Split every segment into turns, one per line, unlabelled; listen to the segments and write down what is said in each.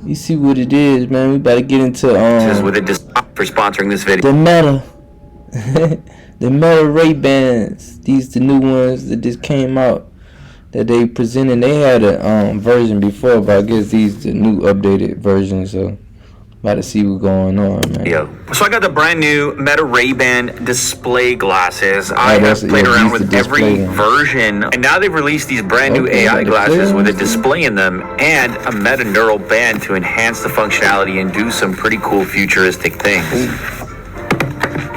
You see what it is, man. We about to get into
with a for sponsoring this video.
The Meta. The Meta Ray-Bans. These the new ones that just came out that they presented. They had a version before, but I guess these the new updated versions. So about to see what's going on, man.
So I got the brand new Meta Ray-Ban display glasses. I have played around with every version, and now they've released these brand new AI glasses with a display in them and a Meta neural band to enhance the functionality and do some pretty cool futuristic things.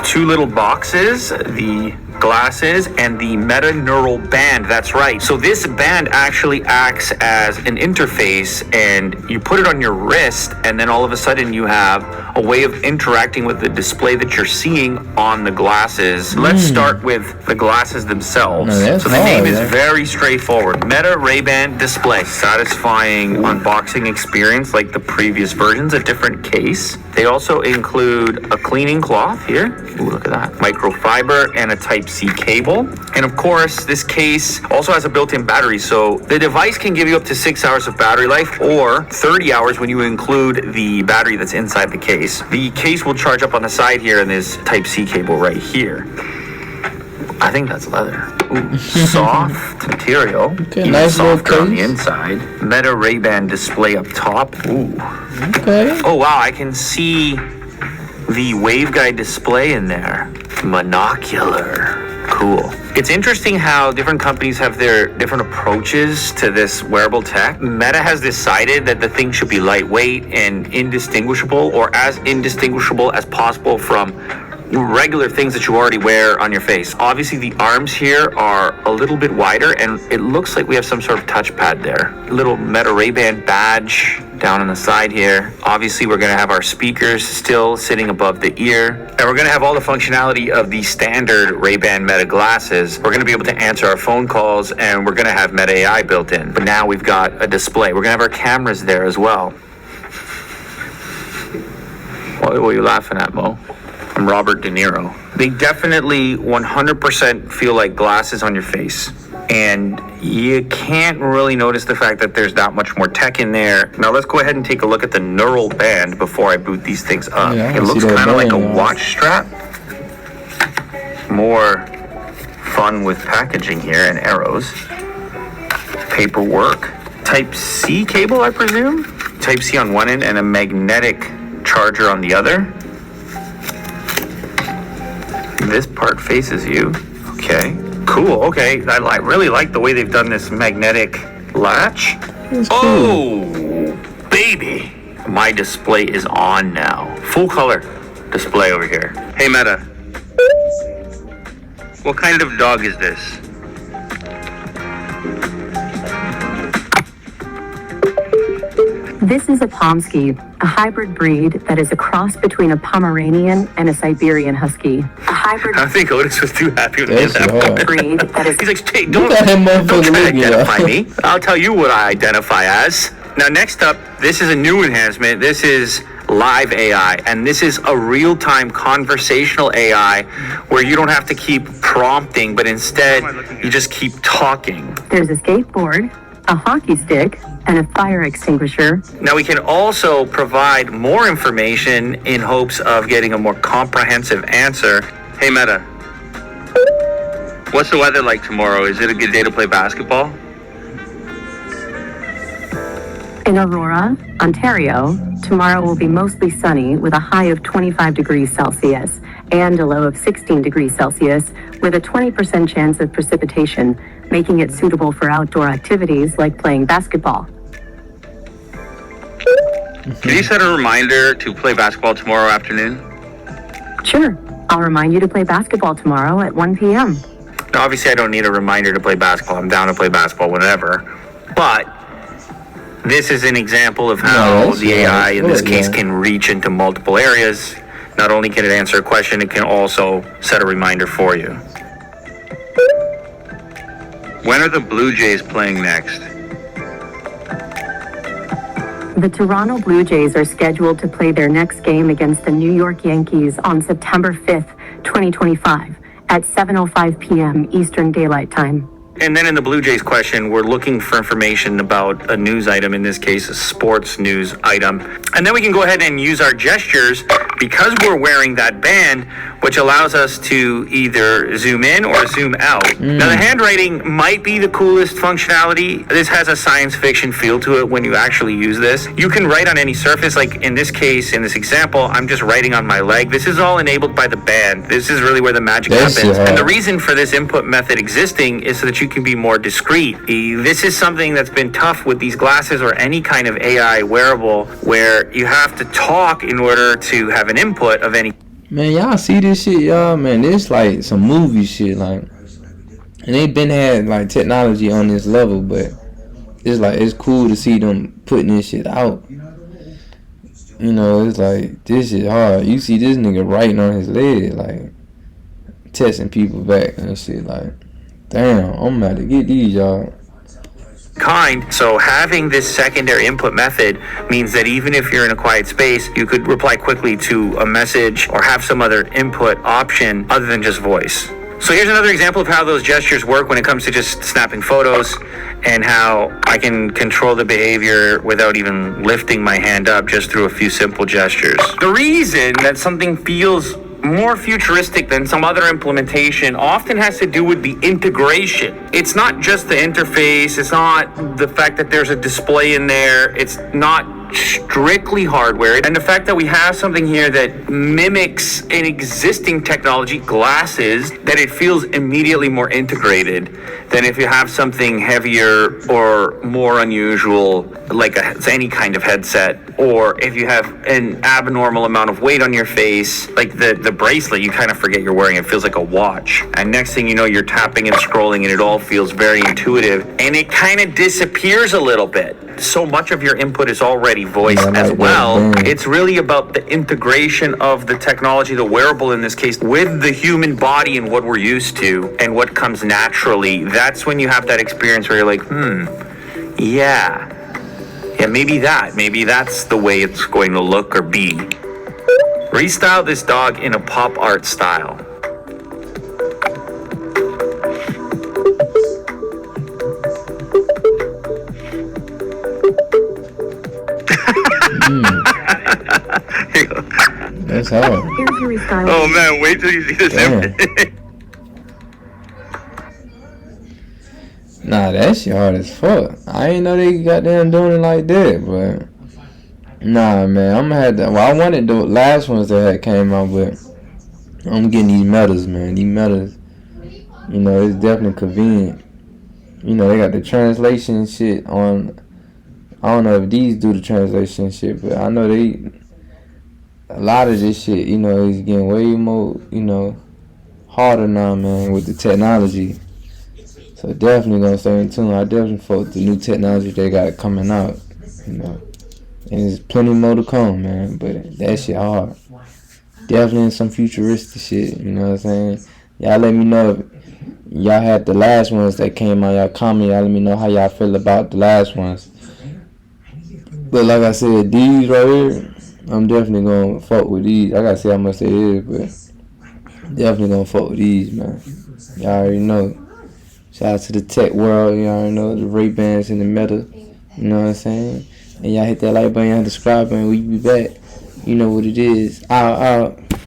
Two little boxes, the glasses and the Meta neural band. That's right. So this band actually acts as an interface, and you put it on your wrist, and then all of a sudden you have a way of interacting with the display that you're seeing on the glasses. Let's start with the glasses themselves. So the name is very straightforward. Meta Ray-Ban display. Satisfying unboxing experience like the previous versions, a different case. They also include a cleaning cloth here. Ooh, look at that. Microfiber and a Type-C cable. And of course, this case also has a built-in battery. So the device can give you up to 6 hours of battery life or 30 hours when you include the battery that's inside the case. The case will charge up on the side here, and this Type-C cable right here. I think that's leather. Ooh, soft material. Okay, even nice softer on the inside. Meta Ray-Ban display up top. Ooh.
Okay.
Oh wow, I can see the waveguide display in there. Monocular. Cool. It's interesting how different companies have their different approaches to this wearable tech. Meta has decided that the thing should be lightweight and indistinguishable, or as indistinguishable as possible from regular things that you already wear on your face. Obviously the arms here are a little bit wider, and it looks like we have some sort of touchpad there. Little Meta Ray-Ban badge down on the side here. Obviously we're gonna have our speakers still sitting above the ear, and we're gonna have all the functionality of the standard Ray-Ban Meta glasses. We're gonna be able to answer our phone calls, and we're gonna have Meta AI built in. But now we've got a display. We're gonna have our cameras there as well. What are you laughing at, Mo? I'm Robert De Niro. They definitely 100% feel like glasses on your face. And you can't really notice the fact that there's that much more tech in there. Now let's go ahead and take a look at the neural band before I boot these things up.
Yeah,
it looks kind of like a watch strap. More fun with packaging here and arrows. Paperwork. Type-C cable, I presume? Type-C on one end and a magnetic charger on the other. This part faces you. Okay. Cool. Okay. I really like the way they've done this magnetic latch. Oh, baby. My display is on now. Full color display over here. Hey, Meta. What kind of dog is this?
This is a Pomsky, a hybrid breed that is a cross between a Pomeranian and a Siberian Husky. A hybrid.
I think Otis was too happy with that
breed that is.
He's like, hey, don't try to identify me. I'll tell you what I identify as. Now, next up, this is a new enhancement. This is Live AI, and this is a real-time conversational AI where you don't have to keep prompting, but instead you just keep talking.
There's a skateboard, a hockey stick, and a fire extinguisher.
Now we can also provide more information in hopes of getting a more comprehensive answer. Hey Meta, what's the weather like tomorrow? Is it a good day to play basketball?
In Aurora, Ontario, tomorrow will be mostly sunny with a high of 25 degrees Celsius and a low of 16 degrees Celsius with a 20% chance of precipitation, making it suitable for outdoor activities like playing basketball.
Can you set a reminder to play basketball tomorrow afternoon?
Sure. I'll remind you to play basketball tomorrow at 1 p.m.
Now, obviously, I don't need a reminder to play basketball. I'm down to play basketball whenever. But this is an example of how the AI, in this case, can reach into multiple areas. Not only can it answer a question, it can also set a reminder for you. When are the Blue Jays playing next?
The Toronto Blue Jays are scheduled to play their next game against the New York Yankees on September 5th, 2025 at 7:05 p.m. Eastern Daylight Time.
And then in the Blue Jays question, we're looking for information about a news item, in this case, a sports news item. And then we can go ahead and use our gestures because we're wearing that band, which allows us to either zoom in or zoom out. Now, the handwriting might be the coolest functionality. This has a science fiction feel to it when you actually use this. You can write on any surface. Like in this case, in this example, I'm just writing on my leg. This is all enabled by the band. This is really where the magic happens. And the reason for this input method existing is so that you can be more discreet. This is something that's been tough with these glasses or any kind of AI wearable where you have to talk in order to have an input of any.
Man, y'all see this shit, y'all? Man, this like some movie shit, like, and they been had like technology on this level, but it's like it's cool to see them putting this shit out. You know, it's like this shit hard. You see this nigga writing on his leg, like testing people back and shit. Like, damn, I'm about to get these, y'all.
So having this secondary input method means that even if you're in a quiet space, you could reply quickly to a message or have some other input option other than just voice. So here's another example of how those gestures work when it comes to just snapping photos and how I can control the behavior without even lifting my hand up just through a few simple gestures. The reason that something feels more futuristic than some other implementation often has to do with the integration. It's not just the interface, it's not the fact that there's a display in there, it's not strictly hardware, and the fact that we have something here that mimics an existing technology, glasses, that it feels immediately more integrated than if you have something heavier or more unusual, like any kind of headset, or if you have an abnormal amount of weight on your face, like the bracelet, you kind of forget you're wearing. It feels like a watch, and next thing you know, you're tapping and scrolling, and it all feels very intuitive, and it kind of disappears a little bit. So much of your input is already voice as well. It's really about the integration of the technology, the wearable in this case, with the human body and what we're used to and what comes naturally. That's when you have that experience where you're like, yeah, maybe that's the way it's going to look or be. Restyle this dog in a pop art style.
That's hard.
Oh man, wait till you see this image.
Nah, that shit hard as fuck. I ain't know they goddamn doing it like that, but nah, man, I'm gonna have to. Well, I wanted the last ones that had came out, but I'm getting these metas, man. These metas, you know, it's definitely convenient. You know, they got the translation shit on. I don't know if these do the translation shit, but I know a lot of this shit, you know, is getting way more, you know, harder now, man, with the technology. So definitely gonna stay in tune. I definitely fuck with the new technology they got coming out, you know. And there's plenty more to come, man, but that shit hard. Definitely some futuristic shit, you know what I'm saying? Y'all let me know if y'all had the last ones that came out. Y'all comment, y'all let me know how y'all feel about the last ones. But like I said, these right here, I'm definitely gonna fuck with these. I gotta see how much they is, but definitely gonna fuck with these, man. Y'all already know. Shout out to the tech world, y'all already know, the Ray-Bans and the Meta, you know what I'm saying? And y'all hit that like button, y'all subscribe button, we be back. You know what it is. Out.